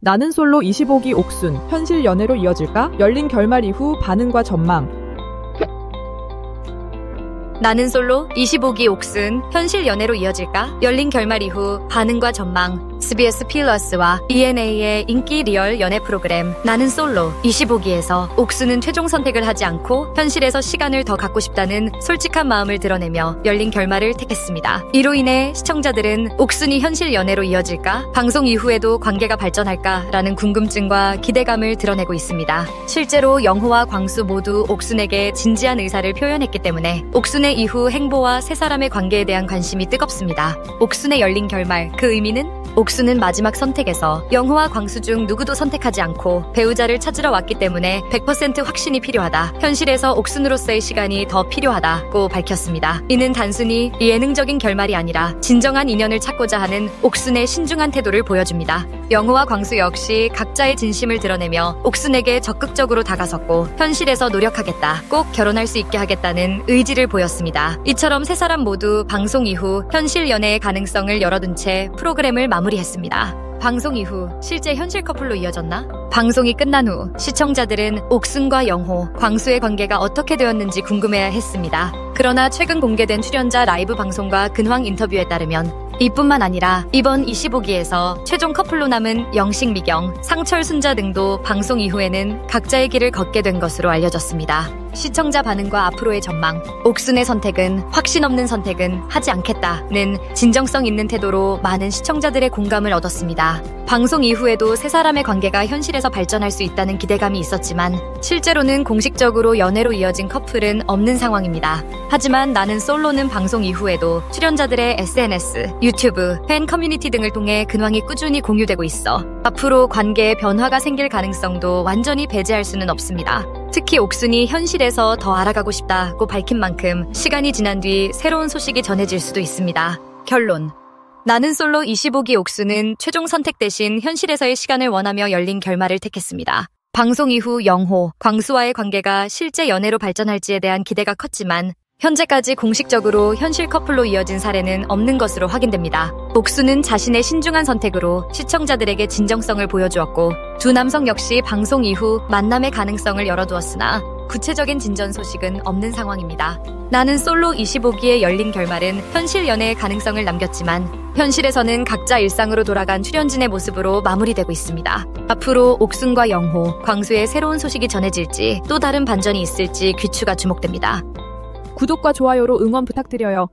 나는 솔로 25기 옥순, 현실 연애로 이어질까? 열린 결말 이후 반응과 전망. 나는 솔로 25기 옥순, 현실 연애로 이어질까? 열린 결말 이후 반응과 전망. SBS 플러스와 ENA의 인기 리얼 연애 프로그램 나는 솔로 25기에서 옥순은 최종 선택을 하지 않고 현실에서 시간을 더 갖고 싶다는 솔직한 마음을 드러내며 열린 결말을 택했습니다. 이로 인해 시청자들은 옥순이 현실 연애로 이어질까? 방송 이후에도 관계가 발전할까? 라는 궁금증과 기대감을 드러내고 있습니다. 실제로 영호와 광수 모두 옥순에게 진지한 의사를 표현했기 때문에 옥순의 이후 행보와 세 사람의 관계에 대한 관심이 뜨겁습니다. 옥순의 열린 결말, 그 의미는? 옥순은 마지막 선택에서 영호와 광수 중 누구도 선택하지 않고 배우자를 찾으러 왔기 때문에 100% 확신이 필요하다. 현실에서 옥순으로서의 시간이 더 필요하다고 밝혔습니다. 이는 단순히 예능적인 결말이 아니라 진정한 인연을 찾고자 하는 옥순의 신중한 태도를 보여줍니다. 영호와 광수 역시 각자의 진심을 드러내며 옥순에게 적극적으로 다가섰고 현실에서 노력하겠다, 꼭 결혼할 수 있게 하겠다는 의지를 보였습니다. 이처럼 세 사람 모두 방송 이후 현실 연애의 가능성을 열어둔 채 프로그램을 마무리했습니다. 방송 이후 실제 현실 커플로 이어졌나? 방송이 끝난 후 시청자들은 옥순과 영호, 광수의 관계가 어떻게 되었는지 궁금해야 했습니다. 그러나 최근 공개된 출연자 라이브 방송과 근황 인터뷰에 따르면 이뿐만 아니라 이번 25기에서 최종 커플로 남은 영식, 미경, 상철, 순자 등도 방송 이후에는 각자의 길을 걷게 된 것으로 알려졌습니다. 시청자 반응과 앞으로의 전망. 옥순의 선택은 확신 없는 선택은 하지 않겠다는 진정성 있는 태도로 많은 시청자들의 공감을 얻었습니다. 방송 이후에도 세 사람의 관계가 현실에서 발전할 수 있다는 기대감이 있었지만 실제로는 공식적으로 연애로 이어진 커플은 없는 상황입니다. 하지만 나는 솔로는 방송 이후에도 출연자들의 SNS, 유튜브, 팬 커뮤니티 등을 통해 근황이 꾸준히 공유되고 있어 앞으로 관계에 변화가 생길 가능성도 완전히 배제할 수는 없습니다. 특히 옥순이 현실에서 더 알아가고 싶다고 밝힌 만큼 시간이 지난 뒤 새로운 소식이 전해질 수도 있습니다. 결론. 나는 솔로 25기 옥순은 최종 선택 대신 현실에서의 시간을 원하며 열린 결말을 택했습니다. 방송 이후 영호, 광수와의 관계가 실제 연애로 발전할지에 대한 기대가 컸지만 현재까지 공식적으로 현실 커플로 이어진 사례는 없는 것으로 확인됩니다. 옥순은 자신의 신중한 선택으로 시청자들에게 진정성을 보여주었고 두 남성 역시 방송 이후 만남의 가능성을 열어두었으나 구체적인 진전 소식은 없는 상황입니다. 나는 솔로 25기의 열린 결말은 현실 연애의 가능성을 남겼지만 현실에서는 각자 일상으로 돌아간 출연진의 모습으로 마무리되고 있습니다. 앞으로 옥순과 영호, 광수의 새로운 소식이 전해질지 또 다른 반전이 있을지 귀추가 주목됩니다. 구독과 좋아요로 응원 부탁드려요.